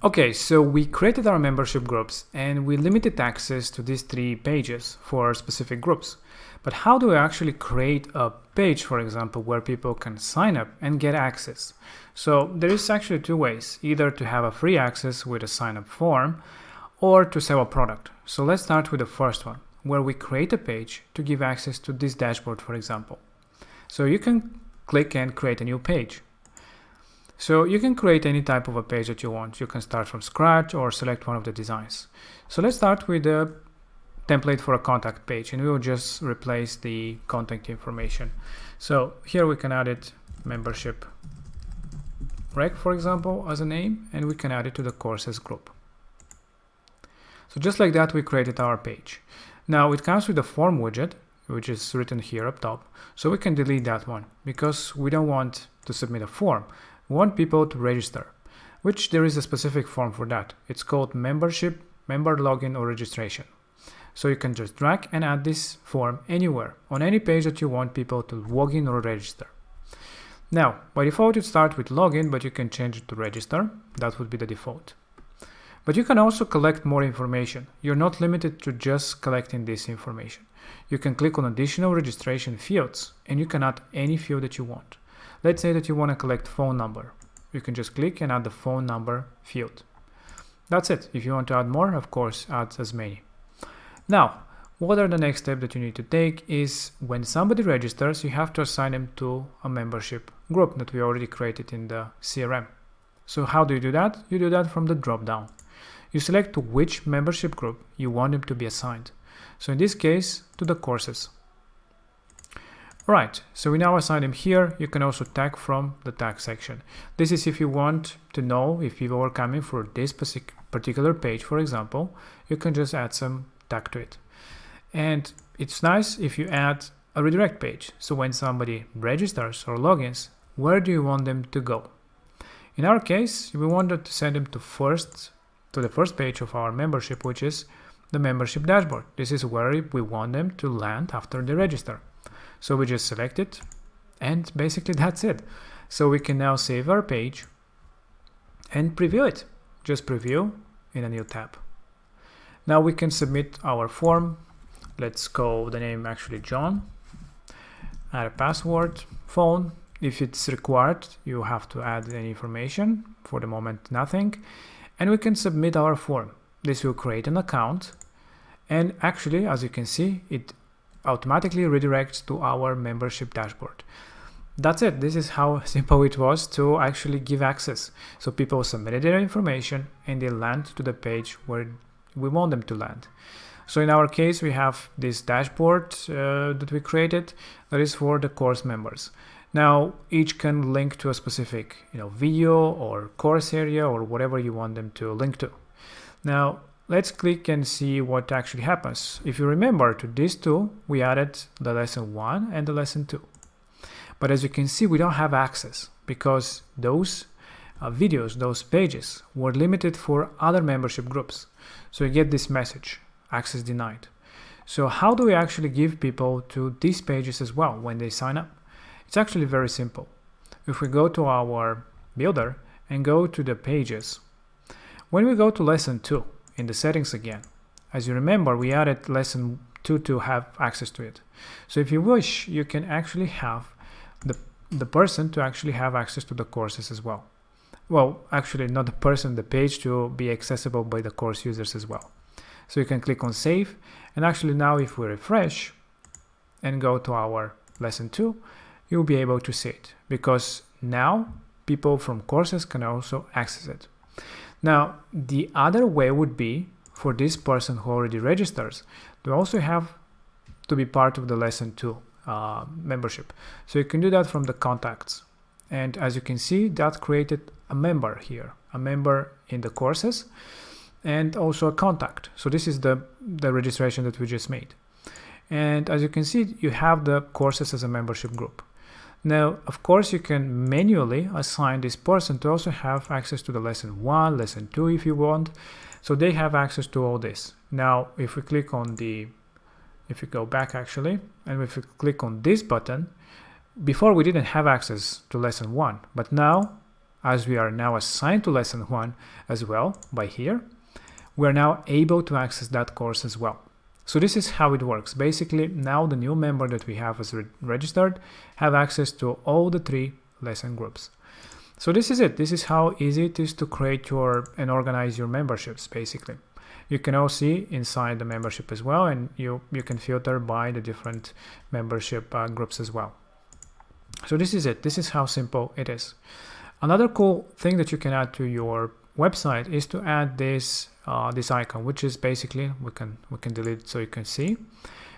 Okay, so we created our membership groups and we limited access to these 3 pages for specific groups. But how do we actually create a page, for example, where people can sign up and get access? So there is actually 2 ways, either to have a free access with a sign up form or to sell a product. So let's start with the first one, where we create a page to give access to this dashboard, for example. So you can click and create a new page. So you can create any type of a page that you want. You can start from scratch or select one of the designs. So let's start with the template for a contact page, and we will just replace the contact information. So here we can add it membership rec, for example, as a name, and we can add it to the courses group. So just like that, we created our page. Now it comes with a form widget, which is written here up top. So we can delete that one because we don't want to submit a form. We want people to register, which there is a specific form for that. It's called membership, member login, or registration. So you can just drag and add this form anywhere on any page that you want people to log in or register. Now, by default, it starts with login, but you can change it to register. That would be the default. But you can also collect more information. You're not limited to just collecting this information. You can click on additional registration fields and you can add any field that you want. Let's say that you want to collect phone number. You can just click and add the phone number field. That's it. If you want to add more, of course, add as many. Now, what are the next steps that you need to take is when somebody registers, you have to assign them to a membership group that we already created in the CRM. So how do you do that? You do that from the drop down. You select to which membership group you want them to be assigned. So in this case, to the courses. Right, so we now assign them here. You can also tag from the tag section. This is if you want to know if people are coming for this particular page, for example, you can just add some tag to it. And it's nice if you add a redirect page. So when somebody registers or logins, where do you want them to go? In our case, we wanted to send them to the first page of our membership, which is the membership dashboard. This is where we want them to land after they register. So we just select it and basically that's it. So we can now save our page and preview it. Just preview in a new tab. Now we can submit our form. Let's call the name actually John. Add a password, phone. If it's required, you have to add any information. For the moment, nothing. And we can submit our form. This will create an account. And actually, as you can see, it automatically redirects to our membership dashboard. That's it. This is how simple it was to actually give access. So people submitted their information and they land to the page where we want them to land. So in our case, we have this dashboard that we created that is for the course members. Now each can link to a specific video or course area or whatever you want them to link to. Now let's click and see what actually happens. If you remember, to these two, we added the lesson 1 and the lesson 2. But as you can see, we don't have access because those videos, those pages were limited for other membership groups. So you get this message, access denied. So how do we actually give people to these pages as well when they sign up? It's actually very simple. If we go to our builder and go to the pages, when we go to lesson 2, in the settings again, as you remember, we added lesson 2 to have access to it. So if you wish, you can actually have the person to actually have access to the courses as well. Well, actually not the person, the page to be accessible by the course users as well. So you can click on save, and actually now if we refresh and go to our lesson 2, you'll be able to see it because now people from courses can also access it. Now, the other way would be for this person who already registers to also have to be part of the lesson 2 membership. So you can do that from the contacts. And as you can see, that created a member here, a member in the courses and also a contact. So this is the registration that we just made. And as you can see, you have the courses as a membership group. Now, of course, you can manually assign this person to also have access to the lesson 1, lesson 2 if you want. So they have access to all this. Now, if we click on if we go back actually, and if we click on this button, before we didn't have access to lesson 1, but now as we are now assigned to lesson 1 as well by here, we're now able to access that course as well. So this is how it works. Basically, now the new member that we have as registered have access to all the 3 lesson groups. So this is it. This is how easy it is to create and organize your memberships, basically. You can all see inside the membership as well, and you can filter by the different membership groups as well. So this is it. This is how simple it is. Another cool thing that you can add to your website is to add this this icon, which is basically, we can delete it so you can see.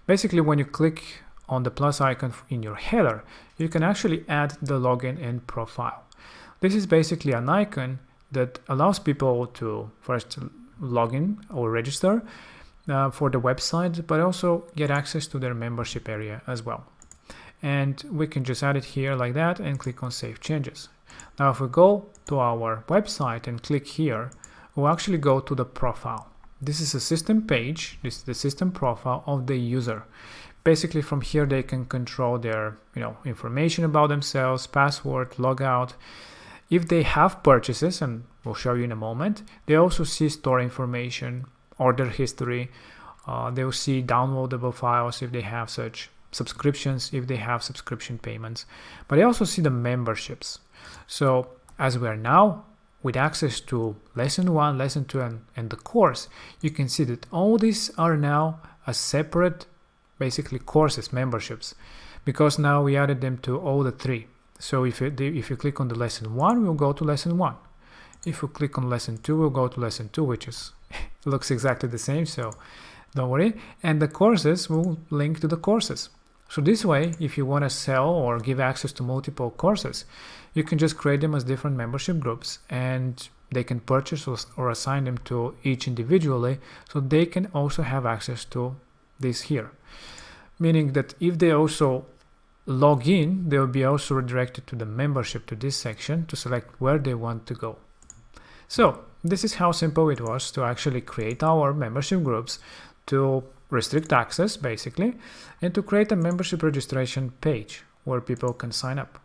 Basically, when you click on the plus icon in your header, you can actually add the login and profile. This is basically an icon that allows people to first log in or register for the website, but also get access to their membership area as well. And we can just add it here like that and click on Save Changes. Now if we go to our website and click here, we'll actually go to the profile. This is a system page. This is the system profile of the user. Basically from here they can control their information about themselves, password, logout. If they have purchases, and we'll show you in a moment, they also see store information, order history. They'll see downloadable files if they have such, subscriptions if they have subscription payments, but they also see the memberships. So as we are now with access to lesson 1, lesson 2 and the course, you can see that all these are now a separate basically courses, memberships, because now we added them to all the 3. So if you click on the lesson 1, we'll go to lesson 1. If you click on lesson 2, we'll go to lesson 2, which is looks exactly the same, so don't worry. And the courses will link to the courses. So this way, if you want to sell or give access to multiple courses, you can just create them as different membership groups, and they can purchase or assign them to each individually, so they can also have access to this here. Meaning that if they also log in, they will be also redirected to the membership, to this section, to select where they want to go. So this is how simple it was to actually create our membership groups, to restrict access basically, and to create a membership registration page where people can sign up.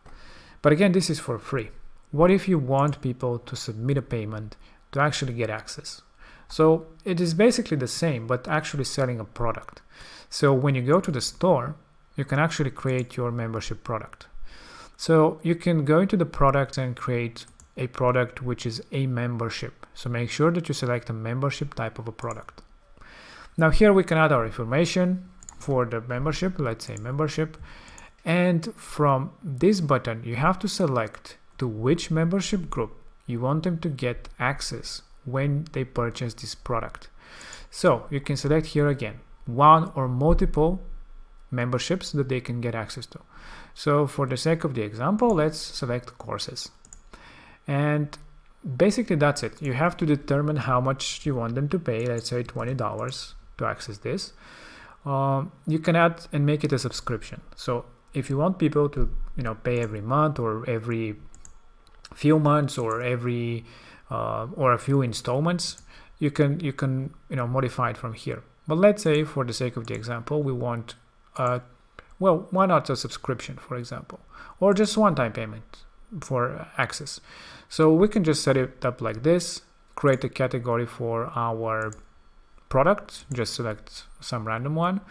But again, this is for free. What if you want people to submit a payment to actually get access? So it is basically the same, but actually selling a product. So when you go to the store, you can actually create your membership product. So you can go into the product and create a product which is a membership. So make sure that you select a membership type of a product. Now here we can add our information for the membership, let's say membership. And from this button, you have to select to which membership group you want them to get access when they purchase this product. So you can select here again, one or multiple memberships that they can get access to. So for the sake of the example, let's select courses. And basically that's it. You have to determine how much you want them to pay, let's say $20 to access this. You can add and make it a subscription. So if you want people to pay every month or every few months or every or a few installments, you can modify it from here. But let's say for the sake of the example, we want well, why not a subscription, for example, or just one-time payment for access. So we can just set it up like this, create a category for our product, just select some random one,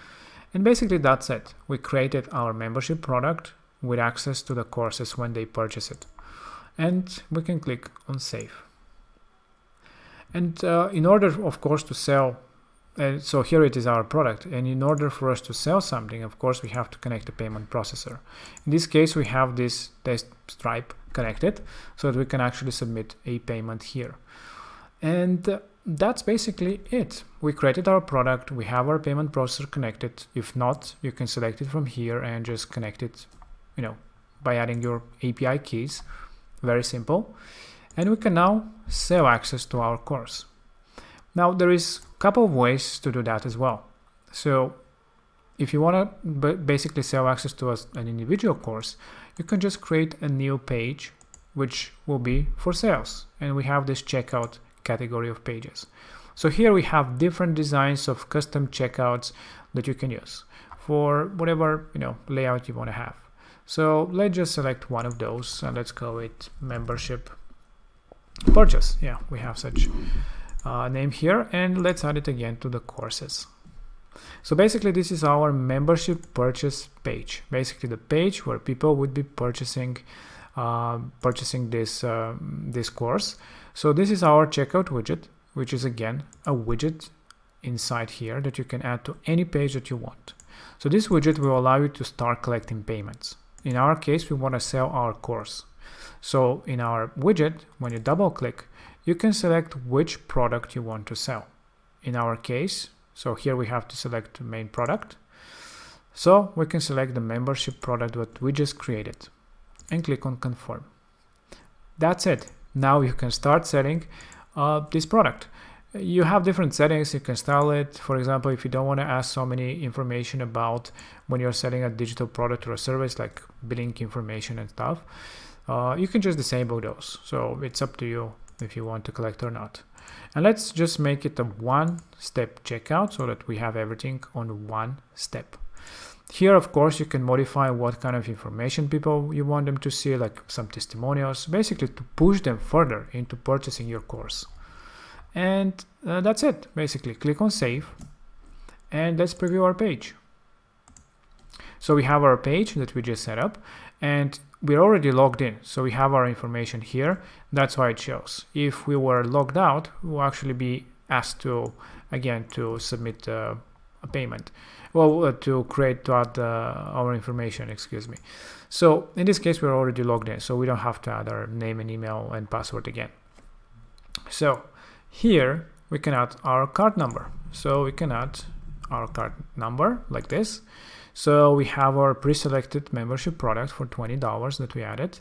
and basically that's it. We created our membership product with access to the courses when they purchase it. And we can click on Save. And in order, of course, to sell, so here it is our product, and in order for us to sell something, of course, we have to connect the payment processor. In this case, we have this test Stripe connected so that we can actually submit a payment here. And that's basically it. We created our product, we have our payment processor connected. If not, you can select it from here and just connect it, by adding your API keys. Very simple. And we can now sell access to our course. Now there is a couple of ways to do that as well. So if you want to basically sell access to an individual course, you can just create a new page which will be for sales, and we have this checkout category of pages. So here we have different designs of custom checkouts that you can use for whatever layout you want to have. So let's just select one of those and let's call it membership purchase. Yeah, we have such name here, and let's add it again to the courses. So basically this is our membership purchase page, basically the page where people would be purchasing this course. So this is our checkout widget, which is again a widget inside here that you can add to any page that you want. So this widget will allow you to start collecting payments. In our case, we want to sell our course. So in our widget, when you double click, you can select which product you want to sell. In our case, so here we have to select the main product. So we can select the membership product that we just created and click on confirm. That's it. Now you can start selling this product. You have different settings. You can style it. For example, if you don't want to ask so many information about when you're selling a digital product or a service like billing information and stuff, you can just disable those. So it's up to you if you want to collect or not. And let's just make it a one-step checkout so that we have everything on one step. Here, of course, you can modify what kind of information people you want them to see, like some testimonials, basically to push them further into purchasing your course. And that's it, basically. Click on save and let's preview our page. So we have our page that we just set up and we're already logged in. So we have our information here. That's why it shows. If we were logged out, we'll actually be asked to, again, to submit a payment. Well, to add our information, excuse me. So in this case, we're already logged in. So we don't have to add our name and email and password again. So here we can add our card number. So we can add our card number like this. So we have our pre-selected membership product for $20 that we added.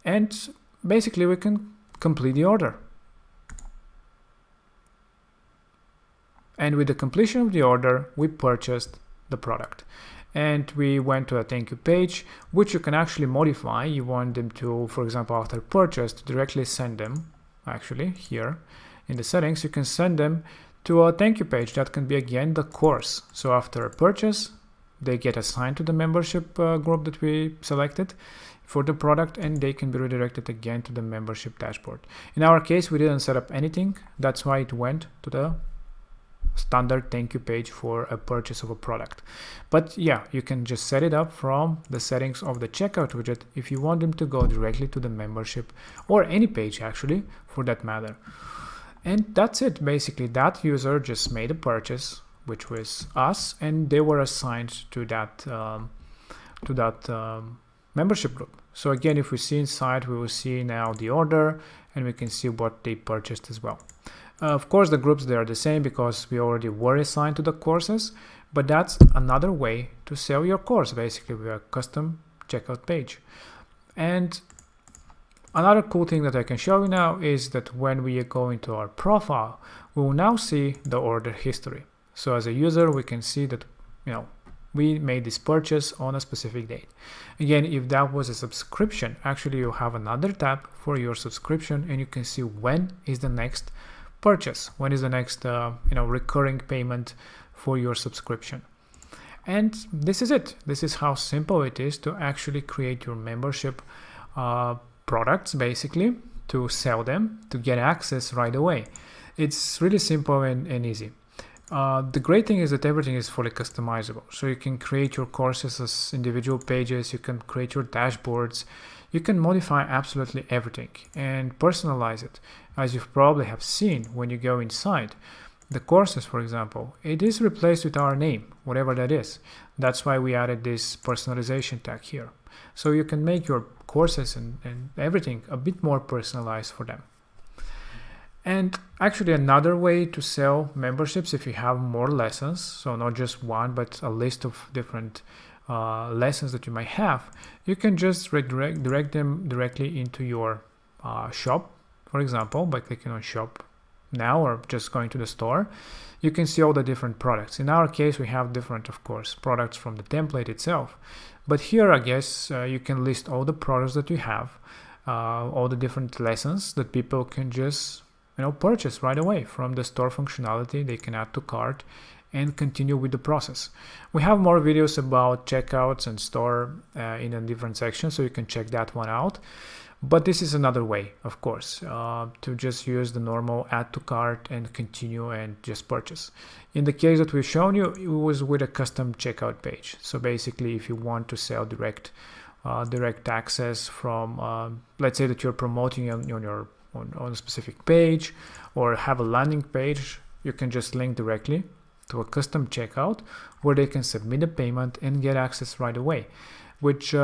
And basically we can complete the order. And with the completion of the order, we purchased the product. And we went to a thank you page, which you can actually modify. You want them to, for example, after purchase, to directly send them, actually here in the settings, you can send them to a thank you page. That can be, again, the course. So after a purchase, they get assigned to the membership group that we selected for the product, and they can be redirected again to the membership dashboard. In our case, we didn't set up anything. That's why it went to the standard thank you page for a purchase of a product. But yeah, you can just set it up from the settings of the checkout widget if you want them to go directly to the membership or any page actually for that matter. And that's it. Basically, that user just made a purchase, which was us, and they were assigned to that membership group. So again, if we see inside, we will see now the order and we can see what they purchased as well. Of course, the groups, they are the same because we already were assigned to the courses, but that's another way to sell your course, basically with a custom checkout page. And another cool thing that I can show you now is that when we go into our profile, we will now see the order history. So as a user, we can see that, we made this purchase on a specific date. Again, if that was a subscription, actually you have another tab for your subscription and you can see when is the next purchase, when is the next recurring payment for your subscription. And this is it. This is how simple it is to actually create your membership products, basically, to sell them, to get access right away. It's really simple and easy. The great thing is that everything is fully customizable. So you can create your courses as individual pages, you can create your dashboards, you can modify absolutely everything and personalize it. As you probably have seen when you go inside the courses, for example, it is replaced with our name, whatever that is. That's why we added this personalization tag here. So you can make your courses and everything a bit more personalized for them. And actually another way to sell memberships, if you have more lessons, so not just one, but a list of different lessons that you might have, you can just direct them directly into your shop, for example, by clicking on shop now or just going to the store. You can see all the different products. In our case, we have different, of course, products from the template itself. But here, I guess, you can list all the products that you have, all the different lessons that people can just purchase right away from the store functionality. They can add to cart and continue with the process. We have more videos about checkouts and store in a different section, so you can check that one out. But this is another way, of course, to just use the normal add to cart and continue and just purchase. In the case that we've shown you, it was with a custom checkout page. So basically, if you want to sell direct access from, let's say that you're promoting on a specific page, or have a landing page, you can just link directly to a custom checkout where they can submit a payment and get access right away, which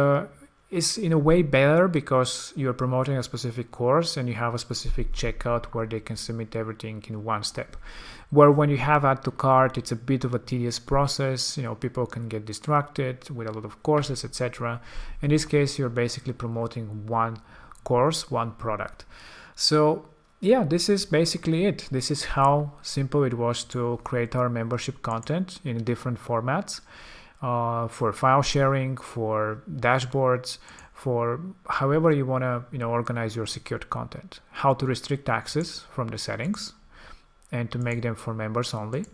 is in a way better because you're promoting a specific course and you have a specific checkout where they can submit everything in one step. Where when you have add to cart, it's a bit of a tedious process. People can get distracted with a lot of courses, etc. In this case, you're basically promoting one course, one product. So yeah, this is basically it. This is how simple it was to create our membership content in different formats. For file sharing, for dashboards, for however you want to organize your secured content, how to restrict access from the settings and to make them for members only,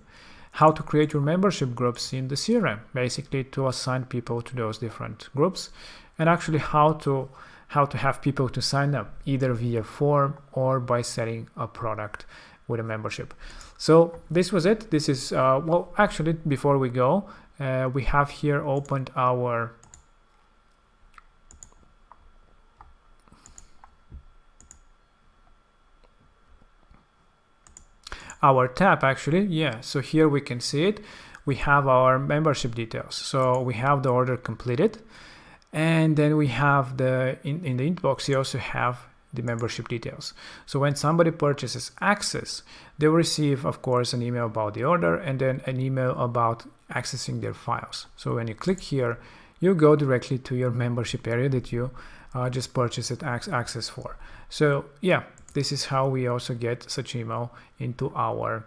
how to create your membership groups in the CRM, basically to assign people to those different groups, and actually how to have people to sign up either via form or by setting a product with a membership. So this was it. This is well, actually, before we go, we have here opened our tab actually. Yeah, so here we can see it. We have our membership details. So we have the order completed, and then we have in the inbox you also have the membership details. So when somebody purchases access, they will receive, of course, an email about the order and then an email about accessing their files. So when you click here, you go directly to your membership area that you just purchased access for. So yeah, this is how we also get such email into our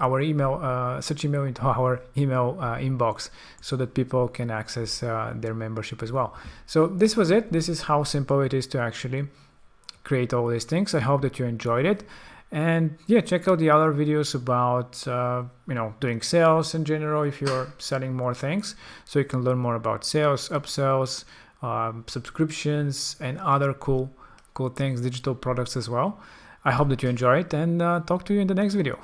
email, such email into our email inbox, so that people can access their membership as well. So this was it. This is how simple it is to actually create all these things. I hope that you enjoyed it, and yeah, check out the other videos about doing sales in general if you're selling more things, so you can learn more about sales, upsells, subscriptions, and other cool things, digital products as well. I hope that you enjoy it, and talk to you in the next video.